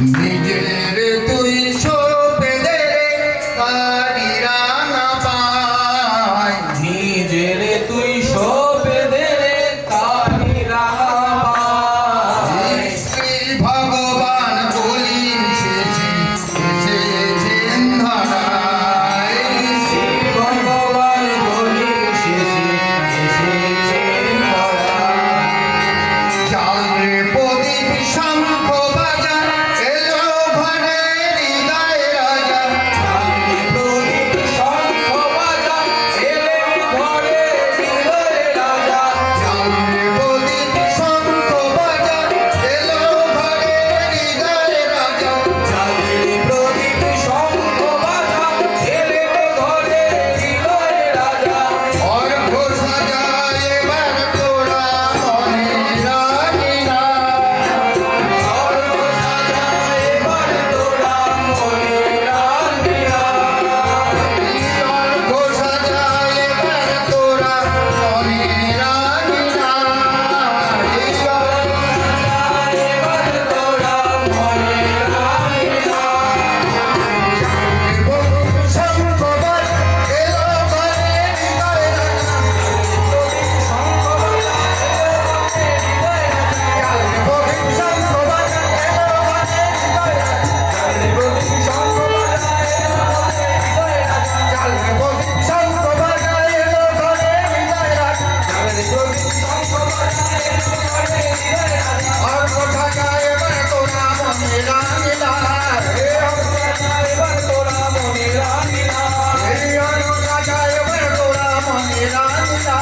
নিজের তুই সপে দে কারিরা না পায় নিজের তুই সপে দে কারিরা পায় শ্রী ভগবান বলিন শেষে এসেছেন ধরায় শ্রী ভগবান বলি শেষে এসেছেন ধরায় চাল রে প্রদীপ শঙ্খ বাজা এলো ঘরে হৃদয় রাজা চাঁদনি প্রদীপ শঙ্খ বাজা এলেন ঘরে হৃদয় রাজা চাল রে প্রদীপ শঙ্খ বাজা এলো ঘরে হৃদয় রাজা চাঁদনি প্রদীপ শঙ্খ বাজা এলেন ঘরে হৃদয় রাজা অর্ঘ সাজা এবার তোরা মনে রাখিনা স্বর্গ সাজা এবার তোরা মনে রাখিনা অর্ঘ সাজা এবার তোরা মনে রাখিনা এবার তোরা মনে রাখিনা শঙ্খ বাজা এলো ঘরে হৃদয় রাজা শঙ্খ বাজা হৃদয় রাজা প্রদীপ শঙ্খ বাজা এলো ঘরে হৃদয় রাজা চাঁদনি প্রদীপ শঙ্খ বাজা হৃদয় রাজা চাল রে প্রদীপ শঙ্খ বাজা এলো ঘরে হৃদয় রাজা চাঁদনি প্রদীপ শঙ্খ বাজা ঘরে হৃদয় রাজা অর্ঘ সাজা এবার তোরা মনে রাখিনা এবার তোরা মনে রাখিনা এই অর্ঘ সাজা এবার তোরা মনে রাখিনা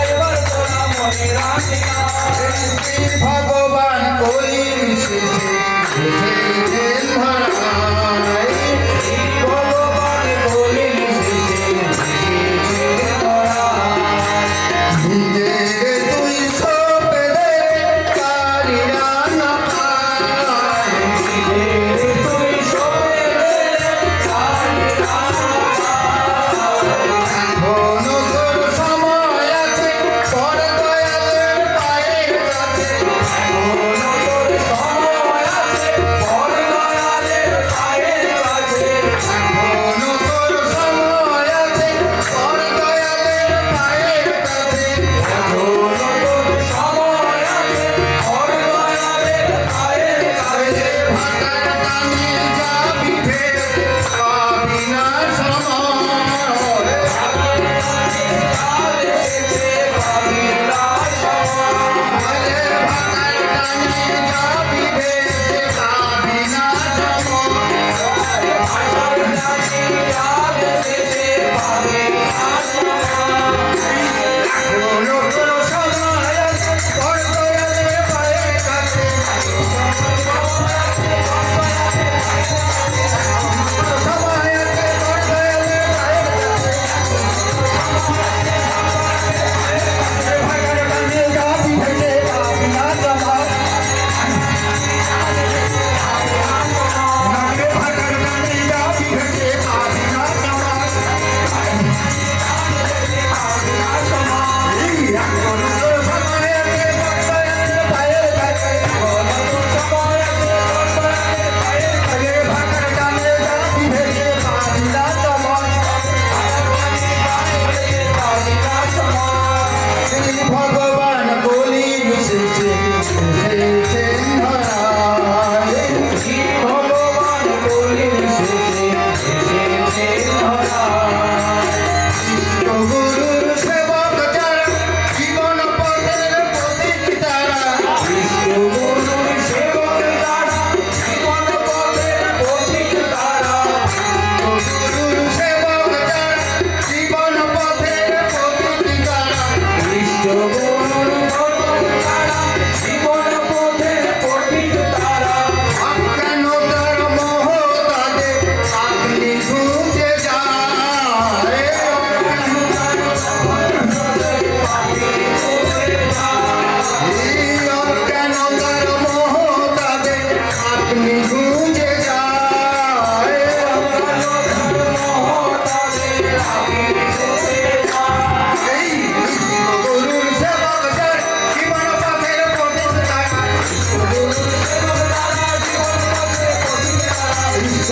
এবার তোরা মনে রাখিনা শ্রী ভগবান কলির শেষে এসেছেন ধরায় শ্রী ভগবান বলিন শেষে এসেছেন ধরায় নিজের তুই সপে দে কারিরা না পায় নিজের তুই সপে দে কারিরা এখনো তোর সময় আছে পর দয়ালের পায়ের কাছে এখনো তোর সময় আছে পর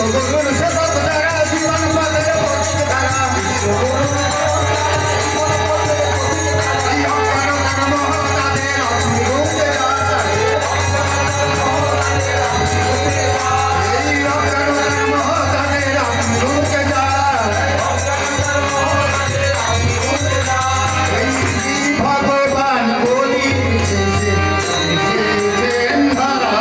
বিশ্বগুরুর সেবক যারা জীবন বদলে পথিক ধারা এই অজ্ঞান কর্ম তাদের অগ্নিগুণে যায় এই অজ্ঞান কর্ম তাদের অগ্নিগুণে যায় এই ভগবান বলি ধরা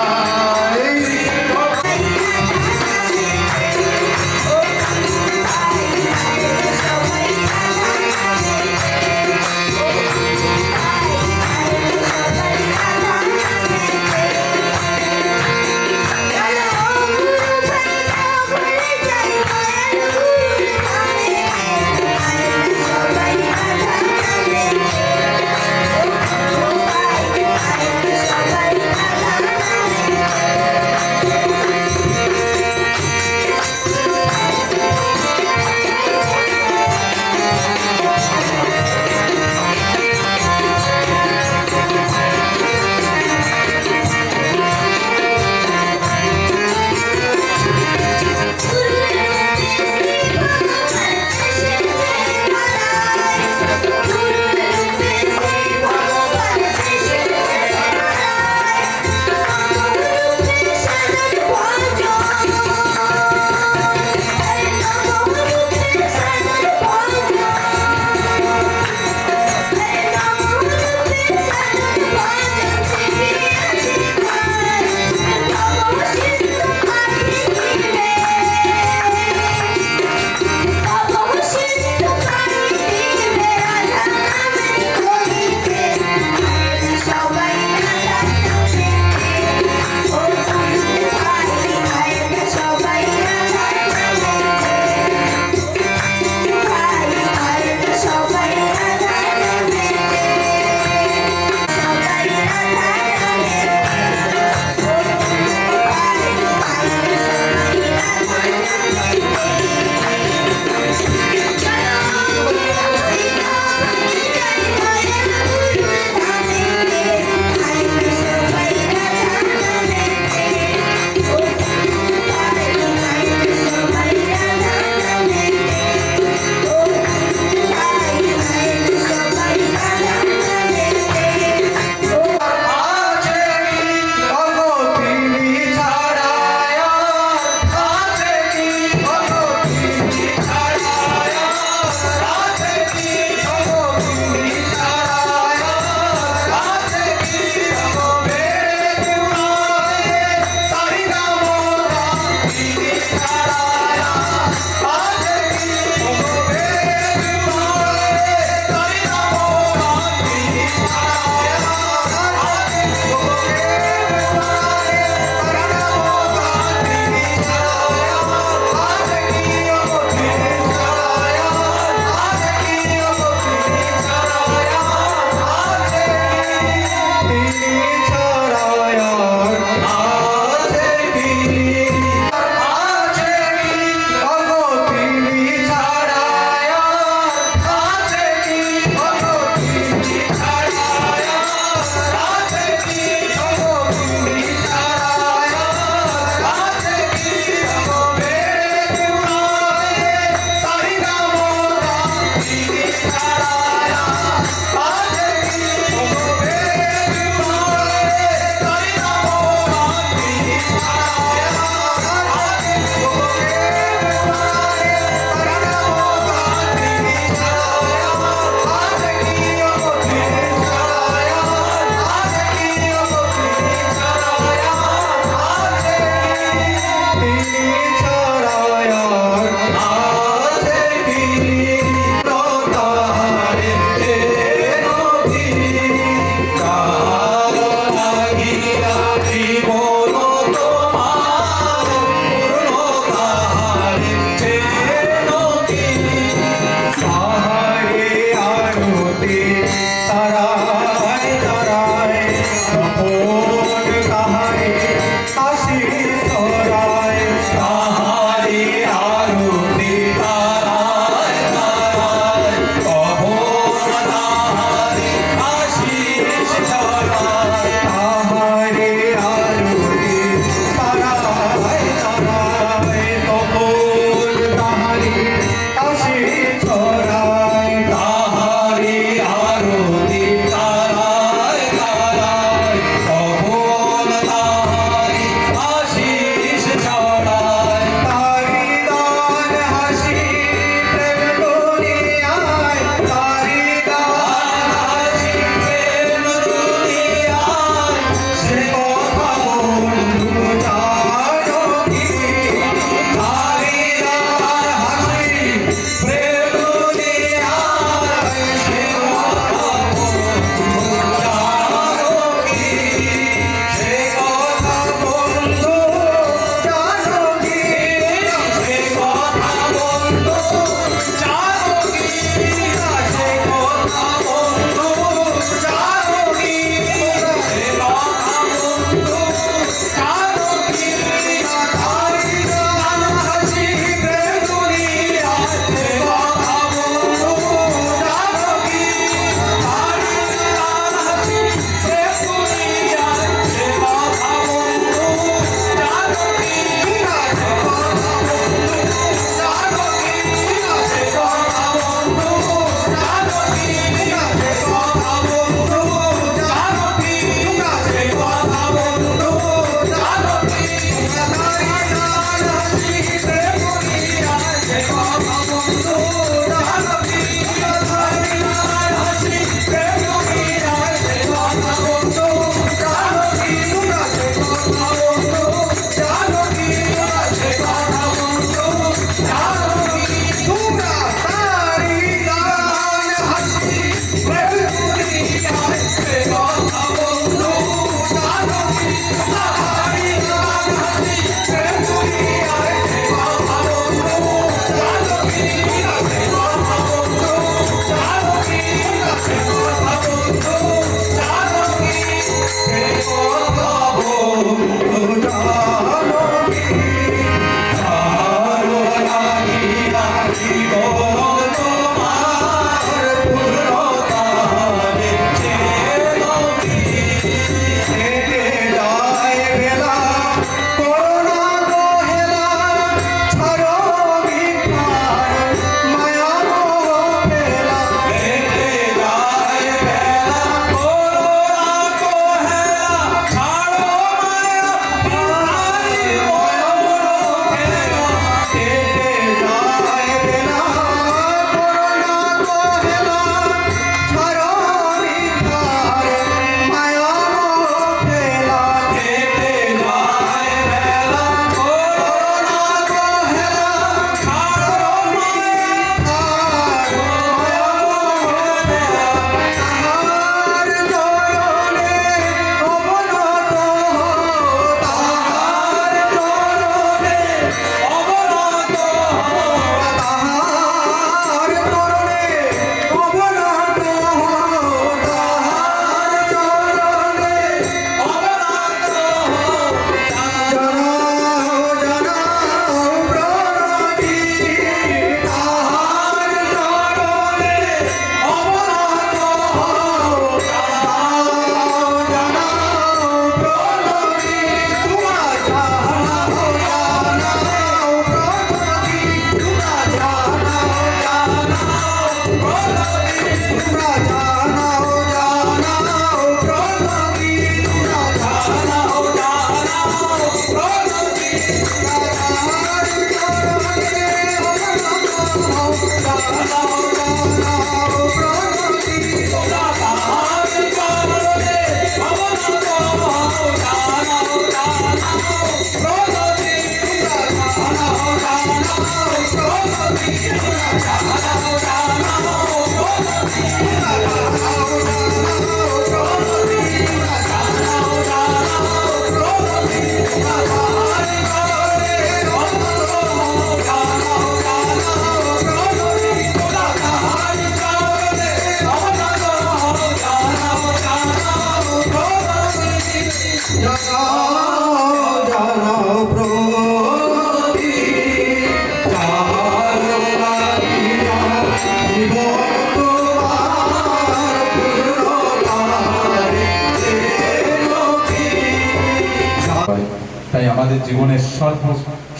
তাই আমাদের জীবনের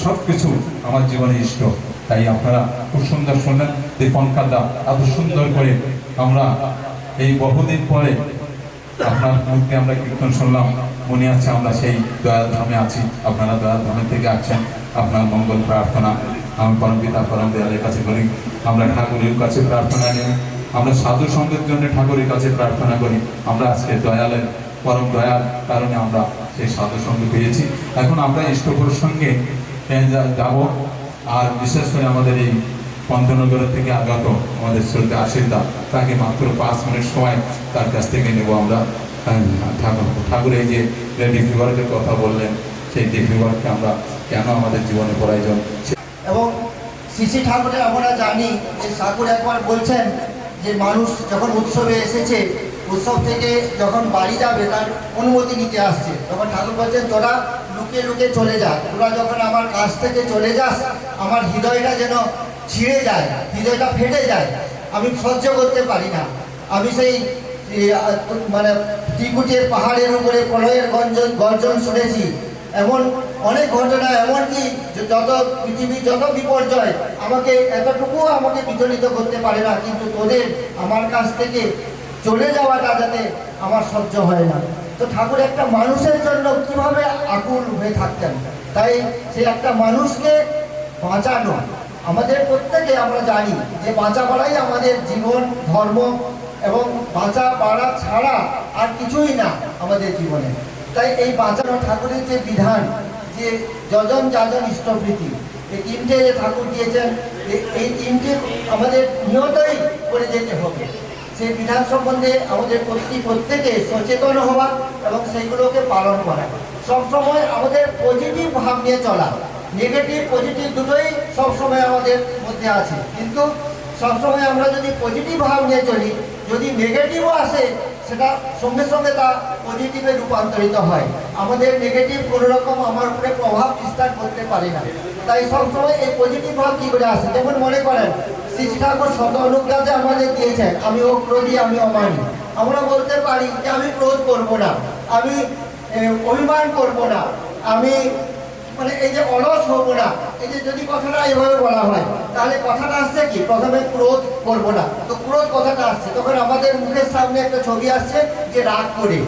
সবকিছু আমার জীবনে ইষ্ট। তাই আপনারা খুব সুন্দর শুনলেন দীপন কাদা এত সুন্দর করে আমরা এই বহুদিন পরে আপনার মুখে আমরা কীর্তন শুনলাম। মনে আছে আমরা সেই দয়াল ধামে আছি, আপনারা দয়াল ধামে থেকে আসছেন। আপনার মঙ্গল প্রার্থনা আমি পরম পিতা পরম দয়ালের কাছে করি, আমরা ঠাকুরের কাছে প্রার্থনা নিই, আমরা সাধু সঙ্গের জন্য ঠাকুরের কাছে প্রার্থনা করি। আমরা আজকে দয়ালের পরম দয়ার কারণে আমরা সেই সাধু সঙ্গ পেয়েছি। এখন আমরা ইষ্টপুর সঙ্গে যাব। আর বিশেষ করে আমাদের এই পন্তনগর থেকে আগত আমাদের শ্রদ্ধা আশীর্বাদ, তাকে মাত্র 5 মিনিট সময় তার কাছ থেকে নেব আমরা। ঠাকুর এই যে ডিফিভারের কথা বললেন, সেই ডিফিভারকে আমরা কেন আমাদের জীবনে প্রয়োজন। এবং শ্রী ঠাকুরের আমরা জানি যে ঠাকুর একবার বলছেন যে মানুষ যখন উৎসবে এসেছে, উৎসব থেকে যখন বাড়ি যাবে তার অনুমতি নিতে আসছে, তখন ঠাকুর বলছেন তোরা লুকিয়ে লুকিয়ে চলে যা, তোরা যখন আমার কাছ থেকে চলে যাস আমার হৃদয়টা যেন ছিঁড়ে যায়, হৃদয়টা ফেটে যায়, আমি সহ্য করতে পারি না। আমি সেই মানে ত্রিকুটির পাহাড়ের উপরে প্রলয়ের গর্জন শুনেছি, এমন অনেক ঘটনা, এমনকি যত পৃথিবীর যত বিপর্যয় আমাকে এতটুকু আমাকে বিচলিত করতে পারে না, কিন্তু তোদের আমার কাছ থেকে চলে যাওয়াটা যাতে আমার সহ্য হয় না। তো ঠাকুর একটা মানুষের জন্য কিভাবে আকুল হয়ে থাকতেন, তাই সে একটা মানুষকে বাঁচানো আমাদের প্রত্যেকে আমরা জানি যে বাঁচা বাড়াই আমাদের জীবন ধর্ম, এবং বাঁচা বাড়া ছাড়া আর কিছুই না আমাদের জীবনে। তাই এই বাঁচানো ঠাকুরের যে বিধান, যে যজন যাজন ইষ্টপ্রীতি, এই তিনটে যে ঠাকুর দিয়েছেন, এই তিনটে আমাদের নিয়তই করে যেতে হবে। সেই বিধান সম্বন্ধে আমাদের প্রত্যেকে সচেতন হওয়া এবং সেইগুলোকে পালন করা, সবসময় আমাদের পজিটিভ ভাব নিয়ে চলা। নেগেটিভ পজিটিভ দুটোই সবসময় আমাদের মধ্যে আছে, কিন্তু সবসময় আমরা যদি পজিটিভ ভাব নিয়ে চলি, যদি নেগেটিভও আসে সেটা সঙ্গে সঙ্গে তা পজিটিভে রূপান্তরিত হয়। আমাদের নেগেটিভ কোনো রকম আমার উপরে প্রভাব বিস্তার করতে পারে না। তাই সবসময় এই পজিটিভ ভাব কী করে আসে, যেমন মনে করেন শ্রী ঠাকুর শত অনুজ্ঞাতে আমাদের দিয়েছেন আমি অক্রোধী আমি অমানি। আমরা বলতে পারি যে আমি ক্রোধ করব না, আমি অভিমান করব না, আমি মানে এই যে অলস হবো না, এই যে যদি কথাটা এইভাবে বলা হয় তাহলে কথাটা আসছে কি, প্রথমে ক্রোধ করব না, তো ক্রোধ কথাটা আসছে, তখন আমাদের মুখের সামনে একটা ছবি আসছে যে রাগ করে,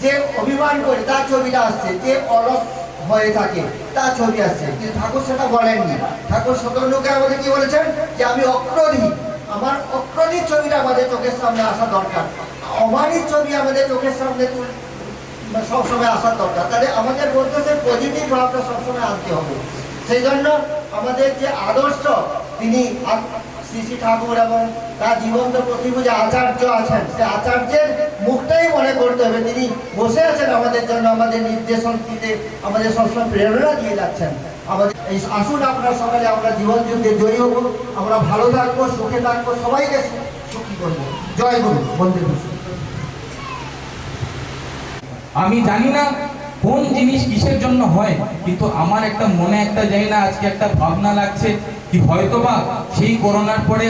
যে অভিমান করে তার ছবিটা আসছে, যে অলস হয়ে থাকে তার ছবি আসছে। কিন্তু ঠাকুর সেটা বলেননি। ঠাকুর শতলোকে আমাদের কি বলেছেন যে আমি অক্রোধী, আমার অক্রোধীর ছবিটা আমাদের চোখের সামনে আসা দরকার, অমানির ছবি আমাদের চোখের সামনে সবসময় আসার দরকার। তাহলে আমাদের বলতে সেই পজিটিভ ভাবটা সবসময় আনতে হবে। সেই জন্য আমাদের যে আদর্শ, তিনি শ্রী শ্রী ঠাকুর এবং তার জীবন্ত প্রতিভূ যে আচার্য আছেন, সে আচার্যের মুখটাই মনে করতে হবে। তিনি বসে আছেন আমাদের জন্য, আমাদের নির্দেশন দিতে, আমাদের সবসময় প্রেরণা দিয়ে যাচ্ছেন। আমাদের এই আসুন আপনারা সকালে আমরা জীবন যুদ্ধে জয়ী হব, আমরা ভালো থাকবো, সুখে থাকবো, সবাইকে সুখী করবো। জয় গুরু বন্দে। আমি জানি না কোন জিনিস কিসের জন্য হয়, কিন্তু আমার একটা মনে একটা জানি না আজকে একটা ভাবনা লাগছে কি হয়তোবা সেই করোনার পরে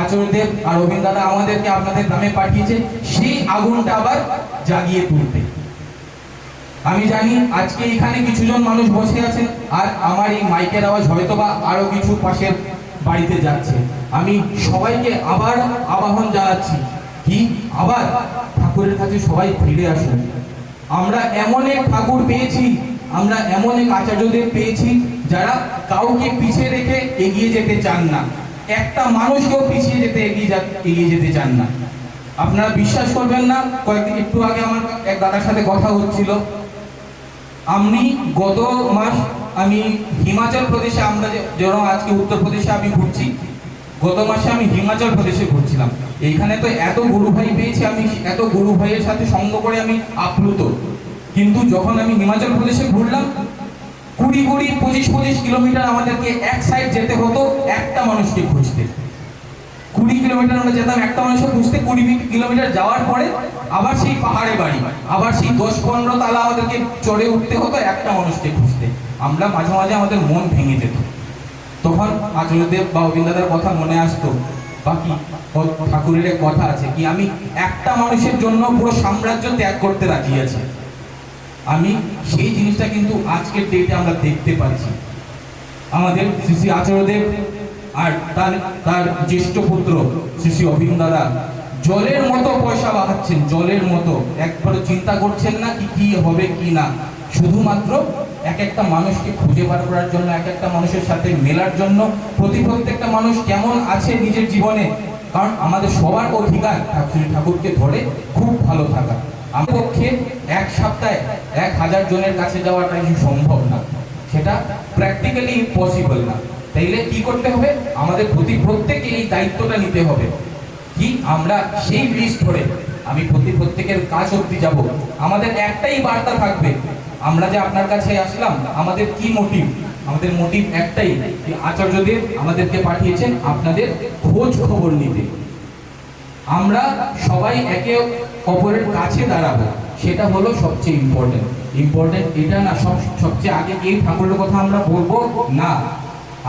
আচার্যদেব আর রবীন্দ্রনাথ আমাদেরকে আপনাদের গ্রামে পাঠিয়েছে সেই আগুনটা আবার জাগিয়ে তুলতে। আমি জানি আজকে এখানে কিছুজন মানুষ বসে আছেন, আর আমার এই মাইকের আওয়াজ হয়তোবা আরো কিছু পাশের বাড়িতে যাচ্ছে। আমি সবাইকে আবার আহ্বান জানাচ্ছি কি আবার ঠাকুরের কাছে সবাই ফিরে আসুন। আমরা এমন এক ঠাকুর পেয়েছি, আমরা এমন এক আচার্যদের পেয়েছি যারা কাউকে পিছিয়ে রেখে এগিয়ে যেতে চান না, একটা মানুষকেও পিছিয়ে যেতে এগিয়ে যেতে চান না। আপনারা বিশ্বাস করবেন না, কয়েকদিন একটু আগে আমার এক দাদার সাথে কথা হচ্ছিল, আমি গত মাস আমি হিমাচল প্রদেশে, আমরা যেরকম আজকে উত্তরপ্রদেশে আমি ঘুরছি, গত মাসে আমি হিমাচল প্রদেশে ঘুরছিলাম। এইখানে তো এত গুরু ভাই পেয়েছি, আমি এত গুরু ভাইয়ের সাথে সঙ্গ করে আমি আপ্লুত। কিন্তু যখন আমি হিমাচল প্রদেশে ঘুরলাম, 20-25 কিলোমিটার আমাদেরকে এক সাইড যেতে হতো একটা মানুষকে খুঁজতে। 20 কিলোমিটার আমরা যেতাম একটা মানুষকে খুঁজতে, 20 কিলোমিটার যাওয়ার পরে আবার সেই পাহাড়ে বাড়ি, আবার সেই 10-15 তালা আমাদেরকে চড়ে উঠতে হতো একটা মানুষকে খুঁজতে। আমরা মাঝে মাঝে আমাদের মন ভেঙে যেত। তখন আচার্যদেব বা অবিন্দাদার কথা মনে আসতো, বাকি ঠাকুরের এক কথা আছে কি, আমি একটা মানুষের জন্য পুরো সাম্রাজ্য ত্যাগ করতে রাজি আছি। আমি সেই জিনিসটা কিন্তু আজকের ডেটে আমরা দেখতে পাচ্ছি। আমাদের শ্রী শ্রী আচার্যদেব আর তার জ্যেষ্ঠ পুত্র শ্রী শ্রী অবিন্দাদা জলের মতো পয়সা বাঁধাচ্ছেন, জলের মতো। একবারও চিন্তা করছেন না কি হবে কি না, শুধুমাত্র এক একটা মানুষকে খুঁজে বার করার জন্য, এক একটা মানুষের সাথে মেলার জন্য, প্রত্যেকটা মানুষ কেমন আছে নিজের জীবনে। কারণ আমাদের সবার অধিকার ঠাকুরকে ধরে খুব ভালো থাকা। আমার পক্ষে এক সপ্তাহে 1000 জনের কাছে যাওয়াটা সম্ভব না, সেটা প্র্যাকটিক্যালি ইম্পসিবল না। তাইলে কি করতে হবে, আমাদের প্রত্যেকে এই দায়িত্বটা নিতে হবে কি আমরা সেই লিস্ট ধরে আমি প্রত্যেকের কাজ অবধি যাব। আমাদের একটাই বার্তা থাকবে, আমরা যে আপনার কাছে আসলাম আমাদের কি মোটিভ, আমাদের মোটিভ একটাই, আচার্যদেব আমাদেরকে পাঠিয়েছেন আপনাদের খোঁজ খবর নিতে। আমরা সবাই একে অপরের কাছে দাঁড়াবো, সেটা হলো সবচেয়ে ইম্পর্টেন্ট এটা না সবচেয়ে আগে এই ঠাকুরের কথা আমরা বলবো না।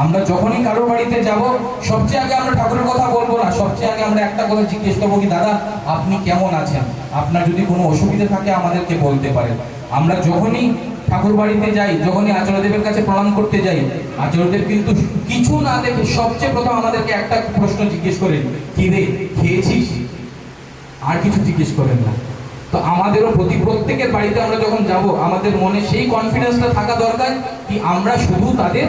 আমরা যখনই কারোর বাড়িতে যাব সবচেয়ে আগে আমরা ঠাকুরের কথা বলবো না, সবচেয়ে আগে আমরা একটা কথা জিজ্ঞেস করবো কি, দাদা আপনি কেমন আছেন, আপনার যদি কোনো অসুবিধা থাকে আমাদেরকে বলতে পারেন। আমরা যখনই ঠাকুর বাড়িতে যাই, যখনই আচার্যদেবের কাছে প্রণাম করতে যাই, আচার্যদেব কিন্তু কিছু না দেখে সবচেয়ে প্রথম আমাদেরকে একটা প্রশ্ন জিজ্ঞেস করেন, কি রে খেয়েছিস, আর কিছু জিজ্ঞেস করেন না। তো আমাদেরও প্রত্যেকের বাড়িতে আমরা যখন যাব আমাদের মনে সেই কনফিডেন্সটা থাকা দরকার কি আমরা শুধু তাদের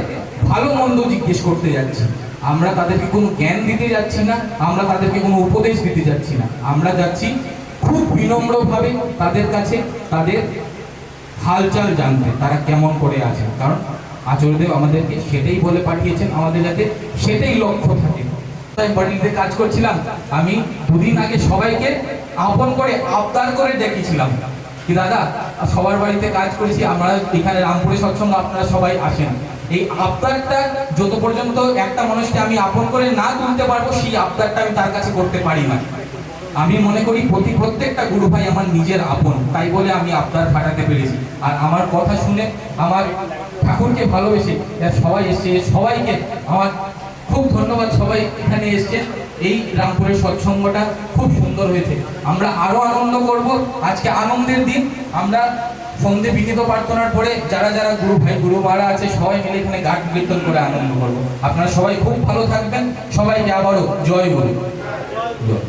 ভালো মন্দ জিজ্ঞেস করতে যাচ্ছি, আমরা তাদেরকে কোনো জ্ঞান দিতে যাচ্ছি না, আমরা তাদেরকে কোনো উপদেশ দিতে যাচ্ছি না। আমরা যাচ্ছি খুব বিনম্রভাবে তাদের কাছে তাদের হালচাল জানতে, তারা কেমন করে আছে। কারণ আচার্যদেব আমাদেরকে সেটাই বলে পাঠিয়েছেন, আমাদের যাতে সেটাই লক্ষ্য থাকে। তাই বাড়িতে কাজ করছিলাম, আমি 2 দিন আগে সবাইকে আপন করে আবদার করে ডেকেছিলাম কি দাদা সবার বাড়িতে কাজ করেছি, আমরা এখানে রামপুরে সৎসঙ্গ আপনারা সবাই আসেন। এই আবদারটা যত পর্যন্ত একটা মানুষকে আমি আপন করে না তুলতে পারবো, সেই আবদারটা আমি তার কাছে করতে পারি না। আমি মনে করি প্রত্যেকটা গুরু ভাই আমার নিজের আপন, তাই বলে আমি আবদার ফাটাতে পেরেছি। আর আমার কথা শুনে আমার ঠাকুরকে ভালোবেসে সবাই এসছে, সবাইকে আমার খুব ধন্যবাদ। সবাই এখানে এসছেন, এই রামপুরের সৎসঙ্গটা খুব সুন্দর হয়েছে। আমরা আরো আনন্দ করব, আজকে আনন্দের দিন। আমরা সন্ধে বিনীত প্রার্থনার পরে যারা গুরু ভাই গুরু মারা আছে সবাই মিলে এখানে গান কীর্তন করে আনন্দ করব। আপনারা সবাই খুব ভালো থাকবেন, সবাইকে আবারও জয় গুরু। Oh,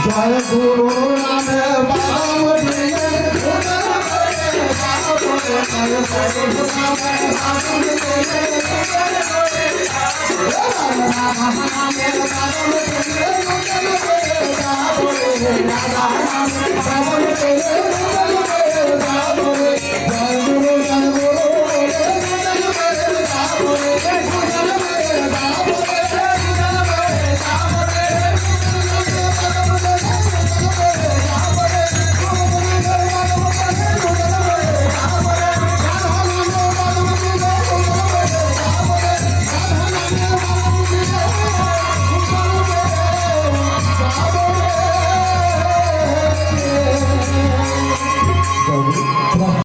জয় গুরু নামে বাম দিয়ে জয়